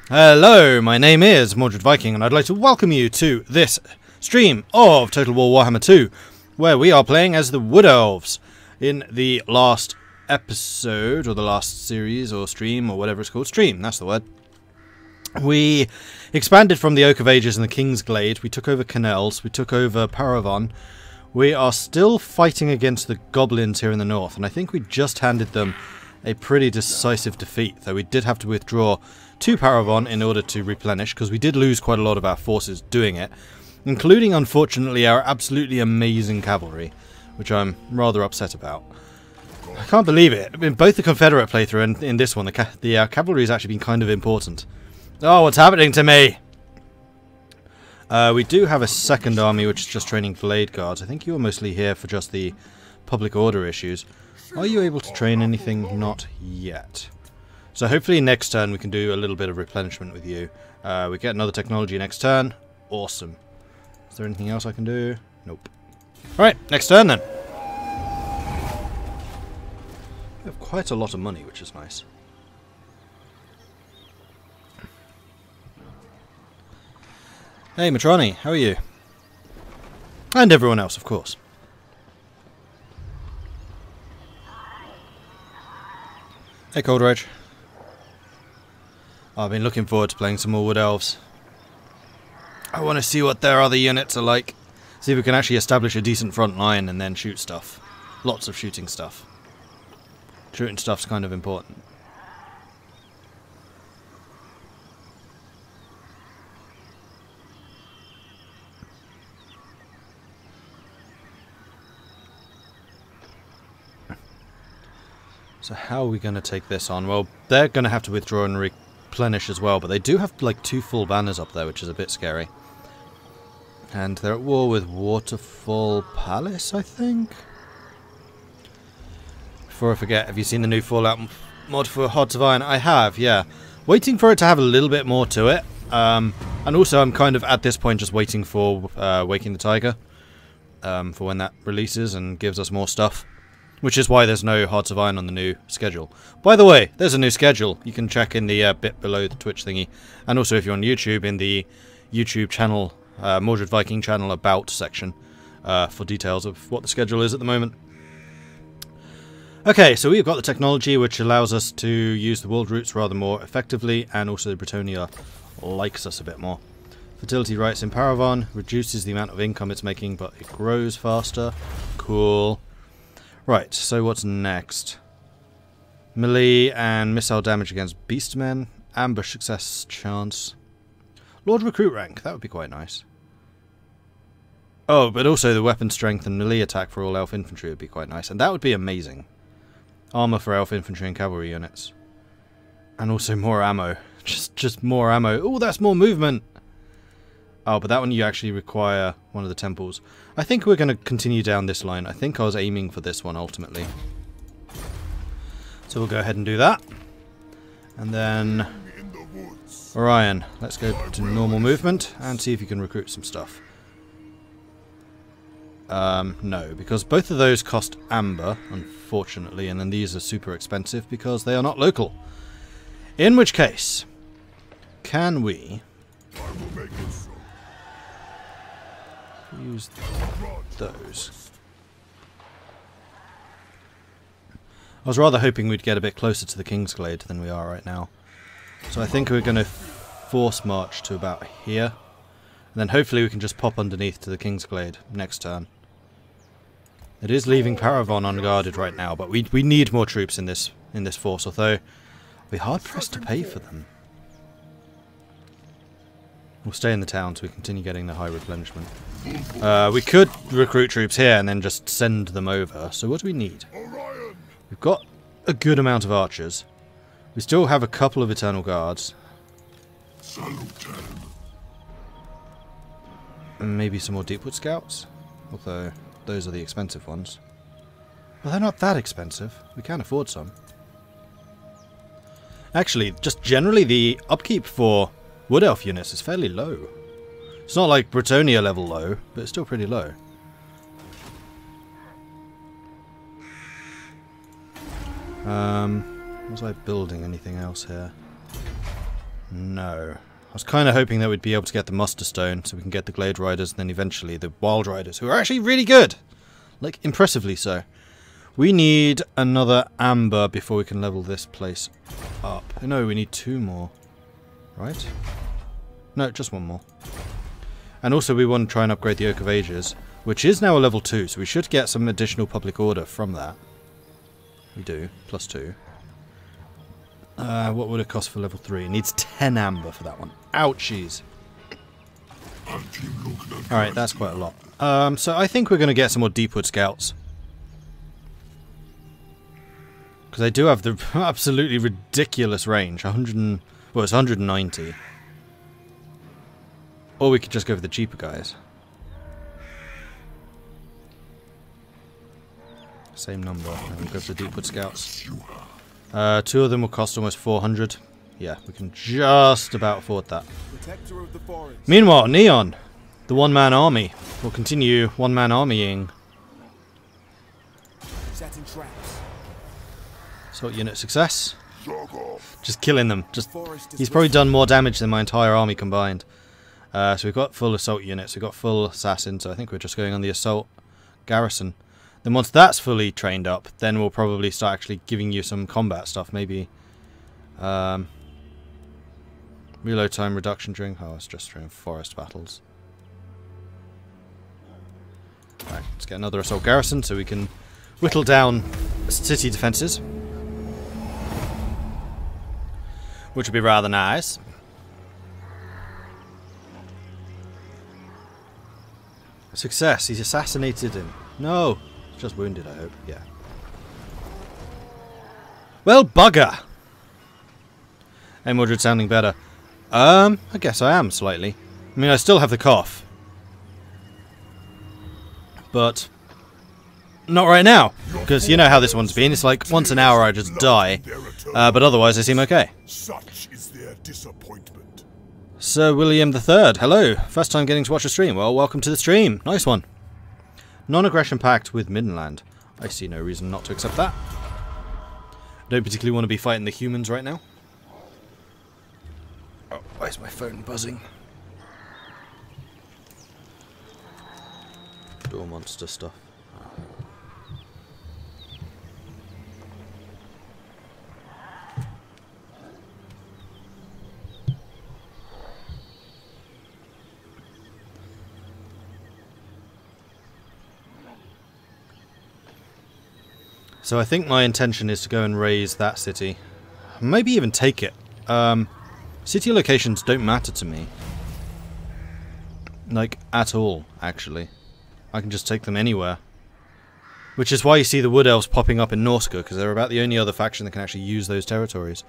Hello, my name is Mordred Viking, and I'd like to welcome you to this stream of Total War Warhammer 2, where we are playing as the Wood Elves. In the last episode, or the last series, or stream, or whatever it's called, stream, that's the word, we expanded from the Oak of Ages and the King's Glade, we took over Canals, we took over Paravon. We are still fighting against the goblins here in the north, and I think we just handed them a pretty decisive defeat, though we did have to withdraw to Paravon in order to replenish, because we did lose quite a lot of our forces doing it, including, unfortunately, our absolutely amazing cavalry, which I'm rather upset about. I can't believe it. In both the Confederate playthrough and in this one, the cavalry has actually been kind of important. Oh, what's happening to me? We do have a second army which is just training Blade Guards. I think you were mostly here for just the public order issues. Are you able to train anything? Not yet. So hopefully next turn we can do a little bit of replenishment with you. We get another technology next turn. Awesome. Is there anything else I can do? Nope. Alright, next turn then. We have quite a lot of money, which is nice. Hey Matrani, how are you? And everyone else, of course. Hey Coldridge. I've been looking forward to playing some more Wood Elves. I want to see what their other units are like. See if we can actually establish a decent front line and then shoot stuff. Lots of shooting stuff. Shooting stuff's kind of important. So how are we going to take this on? Well, they're going to have to withdraw and replenish as well, but they do have like 2 full banners up there, which is a bit scary. And they're at war with Waterfall Palace, I think? Before I forget, have you seen the new Fallout mod for Hearts of Iron? I have, yeah. Waiting for it to have a little bit more to it. And also I'm kind of at this point just waiting for Waking the Tiger. For when that releases and gives us more stuff. Which is why there's no Hearts of Iron on the new schedule. By the way, there's a new schedule. You can check in the bit below the Twitch thingy. And also if you're on YouTube, in the YouTube channel, Mordred Viking channel About section, for details of what the schedule is at the moment. Okay, so we've got the technology which allows us to use the world routes rather more effectively, and also Britannia likes us a bit more. Fertility rights in Paravon reduces the amount of income it's making, but it grows faster. Cool. Right, so what's next? Melee and missile damage against beastmen. Ambush success chance. Lord recruit rank, that would be quite nice. Oh, but also the weapon strength and melee attack for all elf infantry would be quite nice, and that would be amazing. Armor for elf infantry and cavalry units. And also more ammo. Just more ammo. Oh, that's more movement! Oh, but that one you actually require one of the temples. I think we're going to continue down this line. I think I was aiming for this one ultimately. So we'll go ahead and do that. And then Orion, let's go to normal movement and see if you can recruit some stuff. No, because both of those cost amber, unfortunately, and then these are super expensive because they are not local. In which case, can we use those? I was rather hoping we'd get a bit closer to the King's Glade than we are right now. So I think we're going to force march to about here. And then hopefully we can just pop underneath to the King's Glade next turn. It is leaving Paravon unguarded right now, but we need more troops in this force, although I'll be hard pressed to pay for them. We'll stay in the town so we continue getting the high replenishment. We could recruit troops here and then just send them over. So what do we need? We've got a good amount of archers. We still have a couple of Eternal Guards. And maybe some more Deepwood Scouts. Although those are the expensive ones. Well, they're not that expensive. We can afford some. Actually, just generally the upkeep for Wood Elf units is fairly low. It's not like Britannia level low, but it's still pretty low. Was I building anything else here? No. I was kind of hoping that we'd be able to get the Muster Stone so we can get the Glade Riders and then eventually the Wild Riders, who are actually really good! Like, impressively so. We need another Amber before we can level this place up. No, we need 2 more. Right? No, just 1 more. And also we want to try and upgrade the Oak of Ages, which is now a level 2, so we should get some additional public order from that. We do. +2. What would it cost for level 3? It needs 10 Amber for that one. Ouchies. Alright, that's quite a lot. So I think we're going to get some more Deepwood Scouts. Because they do have the absolutely ridiculous range. Well, it's 190. Or we could just go for the cheaper guys. Same number. And we'll go for the Deepwood Scouts. 2 of them will cost almost 400. Yeah, we can just about afford that. Meanwhile, Neon, the one-man army, will continue one-man armying. Assault unit success. Just killing them. He's probably done more damage than my entire army combined. So we've got full assault units, we've got full assassin, so I think we're just going on the assault garrison. Then once that's fully trained up, then we'll probably start actually giving you some combat stuff. Maybe reload time reduction during... Oh, it's just during forest battles. Right, let's get another assault garrison so we can whittle down city defences. Which would be rather nice. Success, he's assassinated him. No! Just wounded, I hope. Yeah. Well, bugger! Hey, Mordred sounding better. I guess I am, slightly. I mean, I still have the cough. But... not right now. Because you know how this one's been. It's like, once an hour I just die. But otherwise I seem okay. Such is their disappointment. Sir William III, hello. First time getting to watch a stream. Well, welcome to the stream. Nice one. Non-aggression pact with Middenland. I see no reason not to accept that. I don't particularly want to be fighting the humans right now. Oh, why is my phone buzzing? Door monster stuff. So I think my intention is to go and raise that city. Maybe even take it. City locations don't matter to me. Like, at all, actually. I can just take them anywhere. Which is why you see the Wood Elves popping up in Norsca, because they're about the only other faction that can actually use those territories.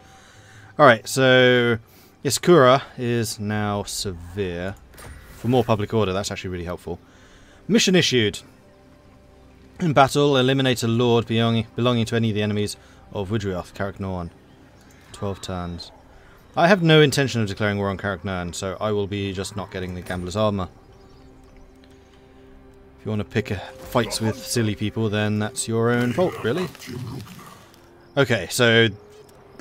Alright, so... Iskura is now severe. For more public order, that's actually really helpful. Mission issued. In battle, eliminate a lord belonging to any of the enemies of Widrioth, Carrick-Norn. 12 turns. I have no intention of declaring war on Carrick-Norn, so I will be just not getting the Gambler's Armour. If you want to pick fights with silly people, then that's your own fault, really. Okay, so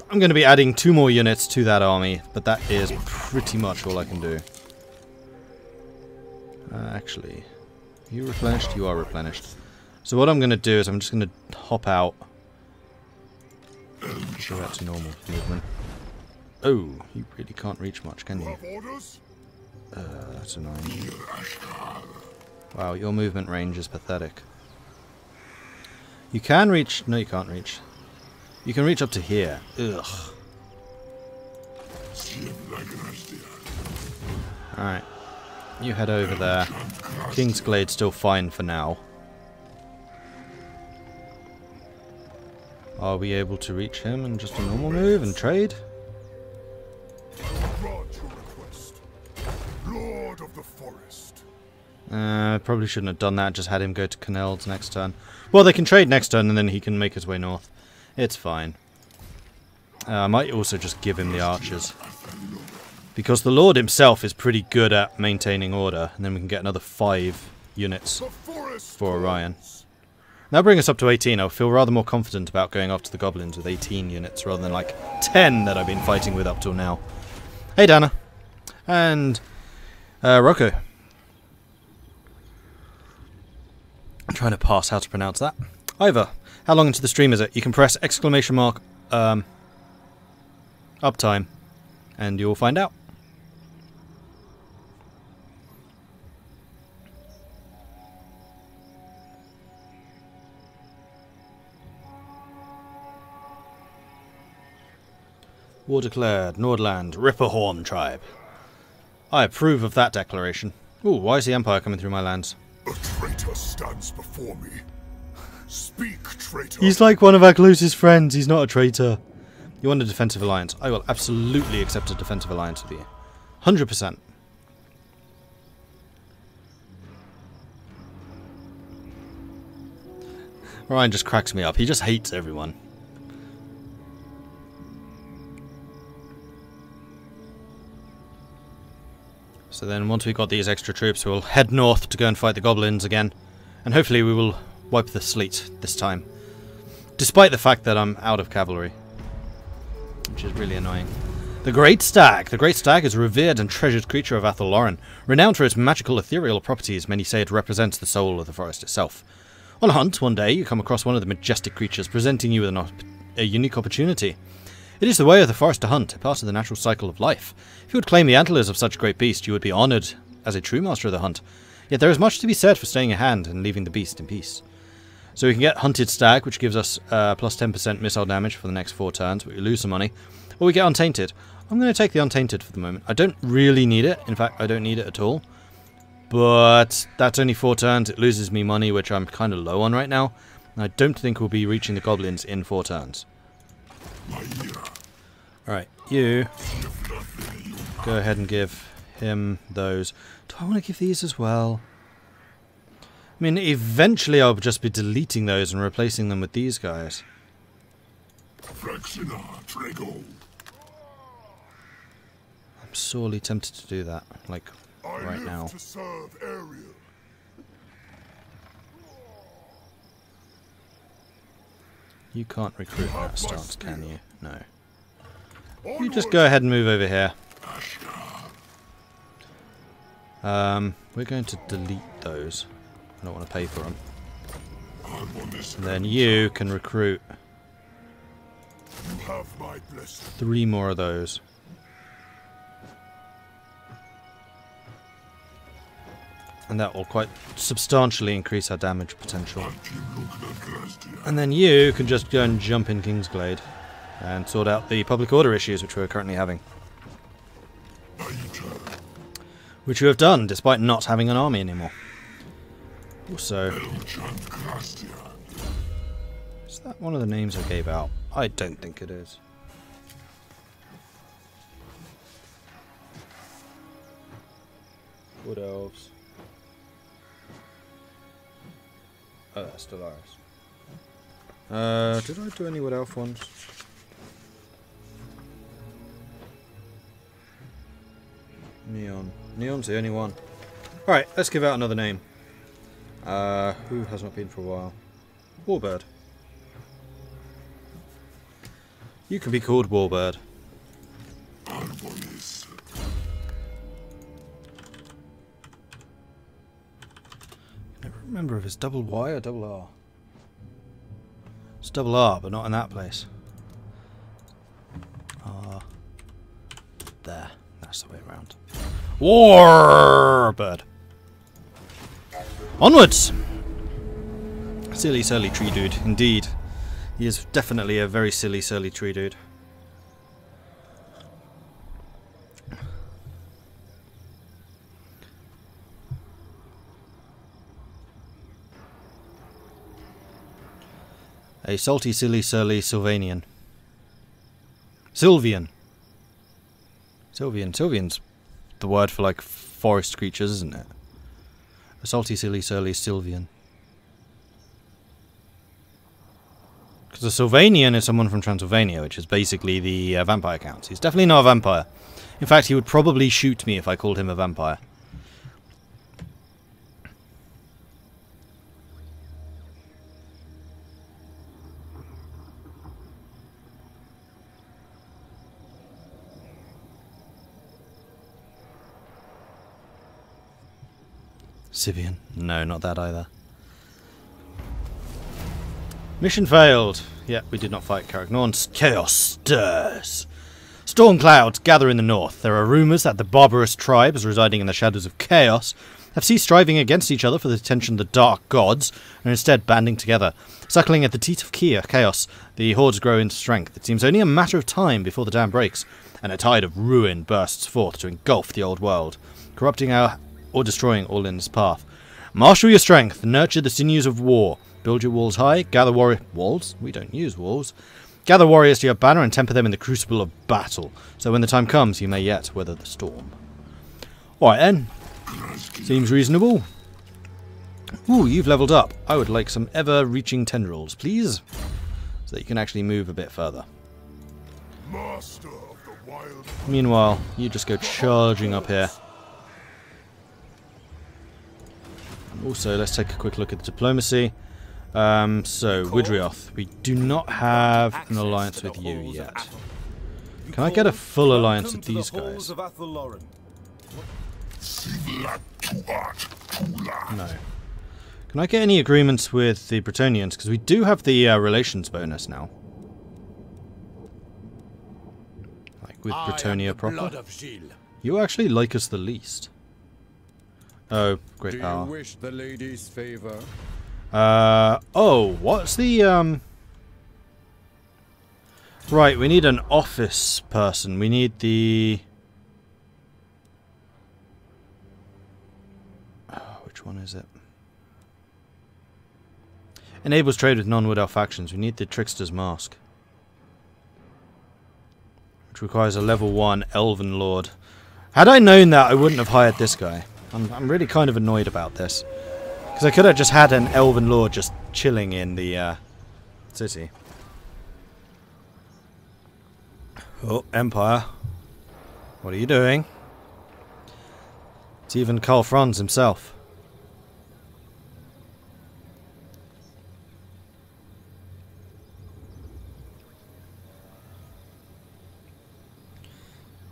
I'm going to be adding 2 more units to that army, but that is pretty much all I can do. Actually, are you replenished? You are replenished. So what I'm going to do is I'm just going to hop out. Go back to normal movement. Oh, you really can't reach much, can you? That's annoying. Wow, your movement range is pathetic. You can reach... No, you can't reach. You can reach up to here. Ugh. Alright. You head over there. Kingsglade's still fine for now. Are we able to reach him in just a normal move and trade? Lord of the forest. Probably shouldn't have done that, just had him go to Canel's next turn. Well, they can trade next turn and then he can make his way north. It's fine. I might also just give him the archers. Because the Lord himself is pretty good at maintaining order, and then we can get another 5 units for Orion. That'll bring us up to 18. I'll feel rather more confident about going after the goblins with 18 units rather than like 10 that I've been fighting with up till now. Hey, Dana. And Rocco. I'm trying to pass how to pronounce that. Ivor, how long into the stream is it? You can press exclamation mark uptime and you'll find out. War declared. Nordland, Ripperhorn tribe. I approve of that declaration. Ooh, why is the Empire coming through my lands? A traitor stands before me. Speak, traitor. He's like one of our closest friends. He's not a traitor. You want a defensive alliance? I will absolutely accept a defensive alliance with you. 100%. Ryan just cracks me up. He just hates everyone. So then once we've got these extra troops, we'll head north to go and fight the goblins again. And hopefully we will wipe the slate this time. Despite the fact that I'm out of cavalry. Which is really annoying. The Great Stag. The Great Stag is a revered and treasured creature of Athel Loren. Renowned for its magical ethereal properties, many say it represents the soul of the forest itself. On a hunt, one day, you come across one of the majestic creatures, presenting you with a unique opportunity. It is the way of the forest to hunt, a part of the natural cycle of life. If you would claim the antlers of such a great beast, you would be honoured as a true master of the hunt. Yet there is much to be said for staying a hand and leaving the beast in peace. So we can get Hunted Stag, which gives us plus 10% missile damage for the next 4 turns, but we lose some money. Or we get Untainted. I'm going to take the Untainted for the moment. I don't really need it. In fact, I don't need it at all. But that's only 4 turns. It loses me money, which I'm kind of low on right now. And I don't think we'll be reaching the goblins in 4 turns. Alright, you go ahead and give him those. Do I want to give these as well? I mean, eventually I'll just be deleting those and replacing them with these guys. I'm sorely tempted to do that, like, right now. To serve Ariel. You can't recruit at that stance, can you? No. You just go ahead and move over here. We're going to delete those. I don't want to pay for them. And then you can recruit 3 more of those. And that will quite substantially increase our damage potential. And then you can just go and jump in Kingsglade and sort out the public order issues which we're currently having. Which you have done, despite not having an army anymore. Also, is that one of the names I gave out? I don't think it is. Wood Elves. Oh, that's Stellaris. Did I do any Wood Elf ones? Neon. Neon's the only one. Alright, let's give out another name. Who has not been for a while? Warbird. You can be called Warbird. I never remember if it's double Y or double R. It's double R, but not in that place. There. That's the way around. Warbird. Onwards! Silly, surly tree dude, indeed. He is definitely a very silly, surly tree dude. A salty, silly, surly Sylvanian. Sylvian. Sylvian's the word for, like, forest creatures, isn't it? A salty, silly, surly Sylvian. Because a Sylvanian is someone from Transylvania, which is basically the vampire counts. He's definitely not a vampire. In fact, he would probably shoot me if I called him a vampire. Sivian. No, not that either. Mission failed. Yeah, we did not fight Caragnorn. Chaos stirs. Storm clouds gather in the north. There are rumours that the barbarous tribes residing in the shadows of chaos have ceased striving against each other for the attention of the dark gods, and are instead banding together. Suckling at the teat of chaos, the hordes grow in strength. It seems only a matter of time before the dam breaks, and a tide of ruin bursts forth to engulf the old world, corrupting or destroying all in its path. Marshal your strength, nurture the sinews of war, build your walls high, gather walls? We don't use walls. Gather warriors to your banner and temper them in the crucible of battle, so when the time comes you may yet weather the storm. Alright then. Seems reasonable. Ooh, you've leveled up. I would like some ever-reaching tendrils, please, so that you can actually move a bit further. Master of the wild. Meanwhile, you just go charging up here. Also, let's take a quick look at the diplomacy. So, Widrioth, we do not have an alliance with you yet. Can I get a full alliance with these guys? No. Can I get any agreements with the Bretonnians? Because we do have the relations bonus now. Like with Bretonnia proper. You actually like us the least. Oh, great power. Do you wish the lady's favor? Oh, what's the, Right, we need an office person. We need the... Oh, which one is it? Enables trade with non-Wood Elf factions. We need the Trickster's Mask, which requires a level 1 Elven Lord. Had I known that, I wouldn't have hired this guy. I'm really kind of annoyed about this. Because I could have just had an Elven Lord just chilling in the city. Oh, Empire. What are you doing? It's even Karl Franz himself.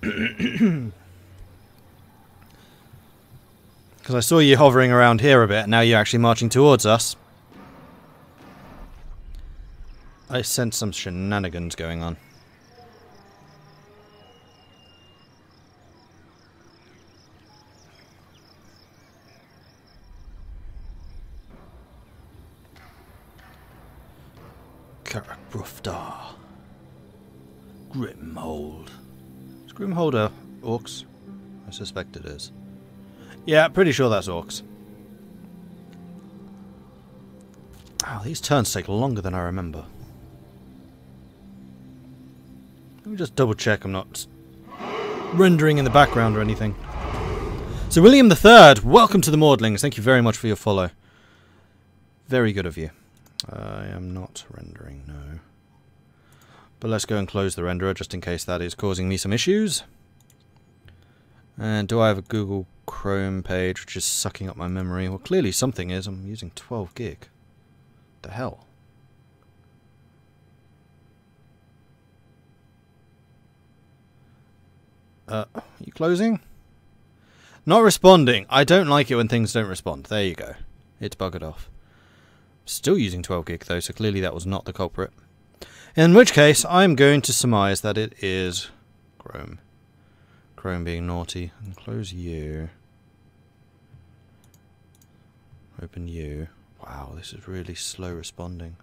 Because I saw you hovering around here a bit, and now you're actually marching towards us. I sense some shenanigans going on. Karak-Bruftar. Grimhold. Is Grimhold orcs? I suspect it is. Yeah, pretty sure that's orcs. Oh, these turns take longer than I remember. Let me just double check I'm not rendering in the background or anything. So William III, welcome to the Maudlings. Thank you very much for your follow. Very good of you. I am not rendering, no. But let's go and close the renderer just in case that is causing me some issues. And do I have a Google Chrome page which is sucking up my memory? Well, clearly something is. I'm using 12 gig. The hell? Are you closing? Not responding. I don't like it when things don't respond. There you go. It's buggered off. Still using 12 gig though, so clearly that was not the culprit. In which case, I'm going to surmise that it is Chrome. Chrome being naughty. And close you. Open you. Wow, this is really slow responding.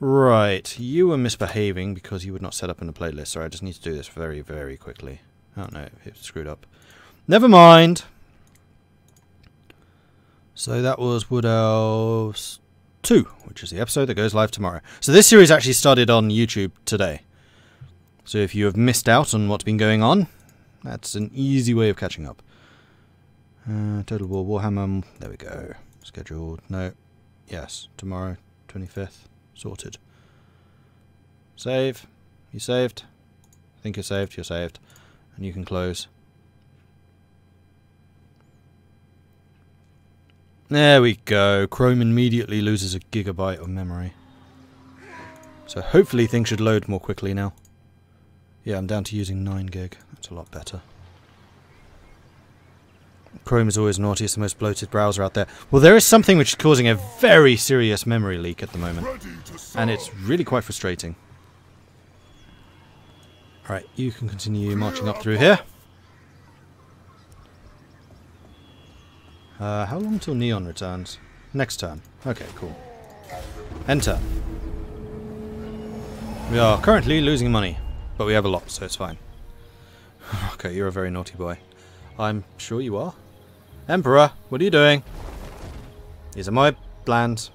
Right, you were misbehaving because you would not set up in a playlist. Sorry, I just need to do this very, very quickly. Oh no, it screwed up. Never mind. So that was Wood Elves 2, which is the episode that goes live tomorrow. So this series actually started on YouTube today. So if you have missed out on what's been going on, that's an easy way of catching up. Total War Warhammer, there we go. Scheduled, no, yes, tomorrow, 25th, sorted. Save, you saved? I think you're saved, and you can close. There we go, Chrome immediately loses a gigabyte of memory. So hopefully things should load more quickly now. Yeah, I'm down to using 9 gig. That's a lot better. Chrome is always naughty, it's the most bloated browser out there. Well, there is something which is causing a very serious memory leak at the moment. And it's really quite frustrating. Alright, you can continue marching up through here. How long till Neon returns? Next turn. Okay, cool. Enter. We are currently losing money, but we have a lot, so it's fine. Okay, you're a very naughty boy. I'm sure you are. Emperor, what are you doing? These are my plans.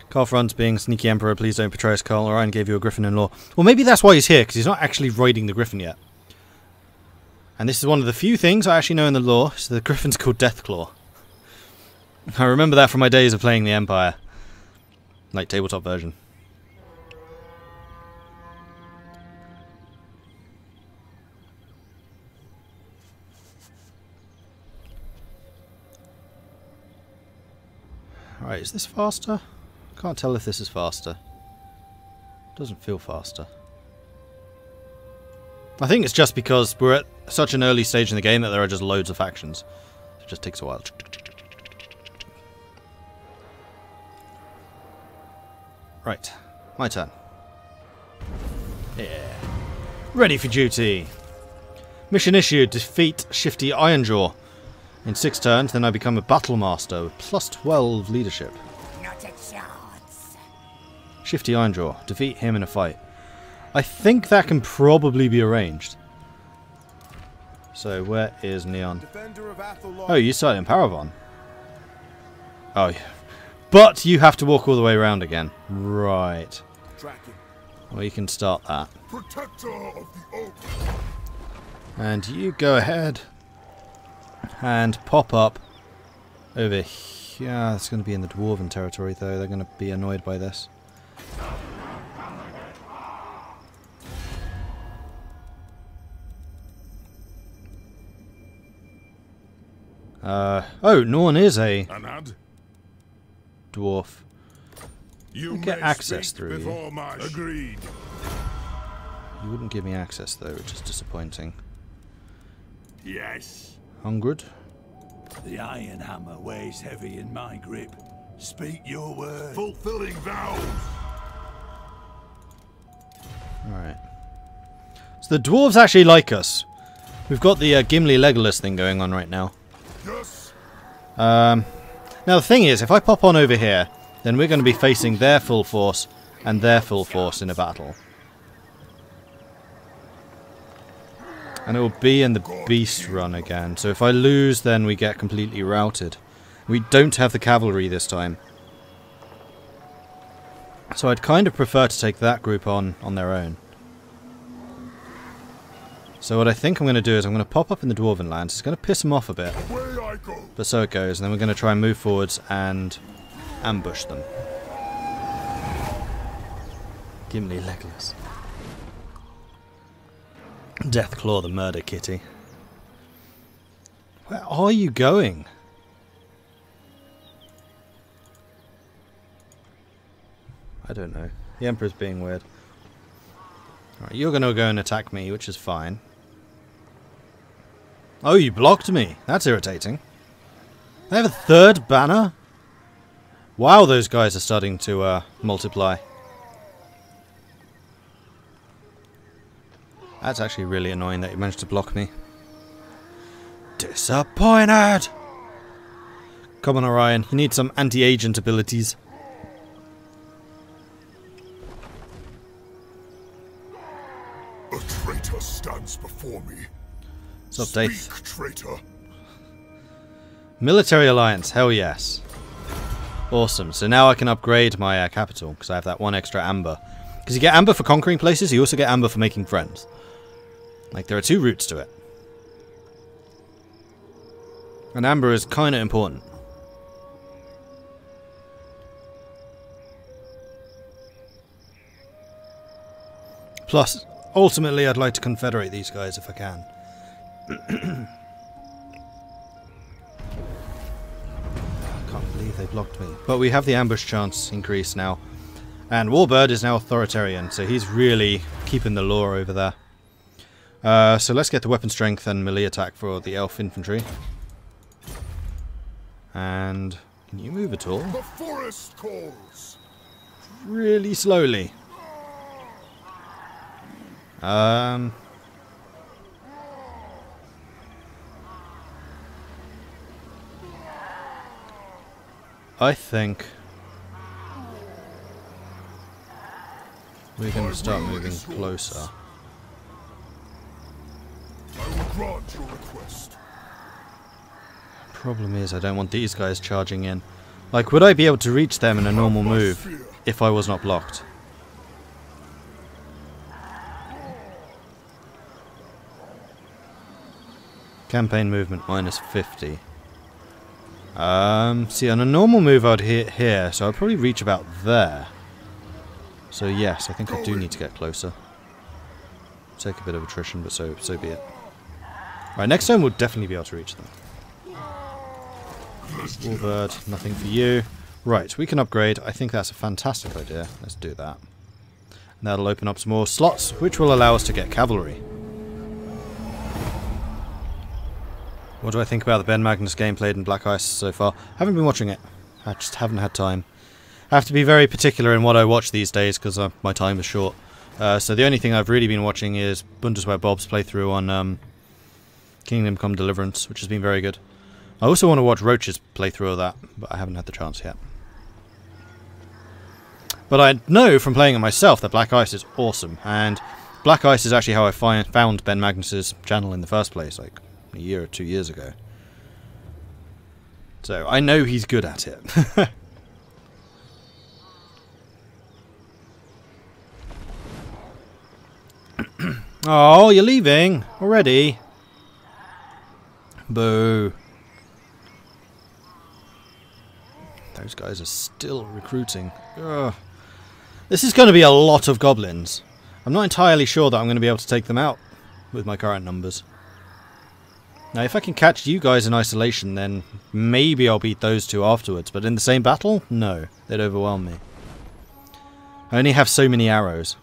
Carl Front's being sneaky emperor, please don't betray us, Carl. Orion gave you a griffin in law. Well, maybe that's why he's here, because he's not actually riding the griffin yet. And this is one of the few things I actually know in the lore, so the griffin's called Deathclaw. I remember that from my days of playing the Empire. Like, tabletop version. Alright, is this faster? Can't tell if this is faster. Doesn't feel faster. I think it's just because we're at such an early stage in the game that there are just loads of factions. It just takes a while. Right, my turn. Yeah. Ready for duty. Mission issued, defeat Shifty Ironjaw. In 6 turns, then I become a battle master with plus 12 leadership. Not a chance. Shifty Ironjaw, defeat him in a fight. I think that can probably be arranged. So where is Neon? Oh, you started in Paravon. Oh, yeah. But you have to walk all the way around again. Right. Well, you can start that. Protector of the oak. And you go ahead and pop up over here. Yeah, it's going to be in the Dwarven territory, though. They're going to be annoyed by this. Oh, Norn is a dwarf. You get may access speak through before my agreed. You wouldn't give me access, though, which is disappointing. Yes. Hungred? The iron hammer weighs heavy in my grip. Speak your word. Fulfilling vows. Alright. So the dwarves actually like us. We've got the Gimli Legolas thing going on right now. Yes. Now the thing is, if I pop on over here, then we're going to be facing their full force and their full force in a battle. And it will be in the Beast Run again. So if I lose, then we get completely routed. We don't have the cavalry this time. So I'd kind of prefer to take that group on their own. So what I think I'm going to do is I'm going to pop up in the Dwarven lands. It's going to piss them off a bit. Away I go. But so it goes. And then we're going to try and move forwards and ambush them. Gimli Legolas. Deathclaw the murder kitty. Where are you going? I don't know. The Emperor's being weird. Alright, you're going to go and attack me, which is fine. Oh, you blocked me. That's irritating. They have a third banner? Wow, those guys are starting to multiply. That's actually really annoying that you managed to block me. Disappointed! Come on, Orion. You need some anti-agent abilities. A traitor stands before me. What's up, Dave? Speak, traitor. Military alliance, hell yes. Awesome, so now I can upgrade my capital, because I have that one extra amber. Because you get amber for conquering places, you also get amber for making friends. Like, there are 2 routes to it. And amber is kind of important. Plus, ultimately I'd like to confederate these guys if I can. Can't believe they blocked me. But we have the ambush chance increased now. And Warbird is now authoritarian, so he's really keeping the lore over there. So let's get the weapon strength and melee attack for the elf infantry. And can you move at all? The forest calls. Really slowly. I think we're going to start moving closer. I will grant your request. Problem is, I don't want these guys charging in. Like, would I be able to reach them in a normal move if I was not blocked? Campaign movement minus 50. See, on a normal move I'd hit here, so I'd probably reach about there. So yes, I think I do need to get closer. Take a bit of attrition, but so be it. Right, next time we'll definitely be able to reach them. Warbird, nothing for you. Right, we can upgrade. I think that's a fantastic idea. Let's do that. And that'll open up some more slots, which will allow us to get cavalry. What do I think about the Ben Magnus game played in Black Ice so far? Haven't been watching it. I just haven't had time. I have to be very particular in what I watch these days because my time is short. So the only thing I've really been watching is Bundeswehr Bob's playthrough on Kingdom Come Deliverance, which has been very good. I also want to watch Roach's playthrough of that, but I haven't had the chance yet. But I know from playing it myself that Black Ice is awesome, and Black Ice is actually how I found Ben Magnus's channel in the first place, like a year or 2 years ago. So I know he's good at it. Oh, you're leaving already? Boo. Those guys are still recruiting. Ugh. This is going to be a lot of goblins. I'm not entirely sure that I'm going to be able to take them out with my current numbers. Now, if I can catch you guys in isolation, then maybe I'll beat those two afterwards. But in the same battle? No. They'd overwhelm me. I only have so many arrows.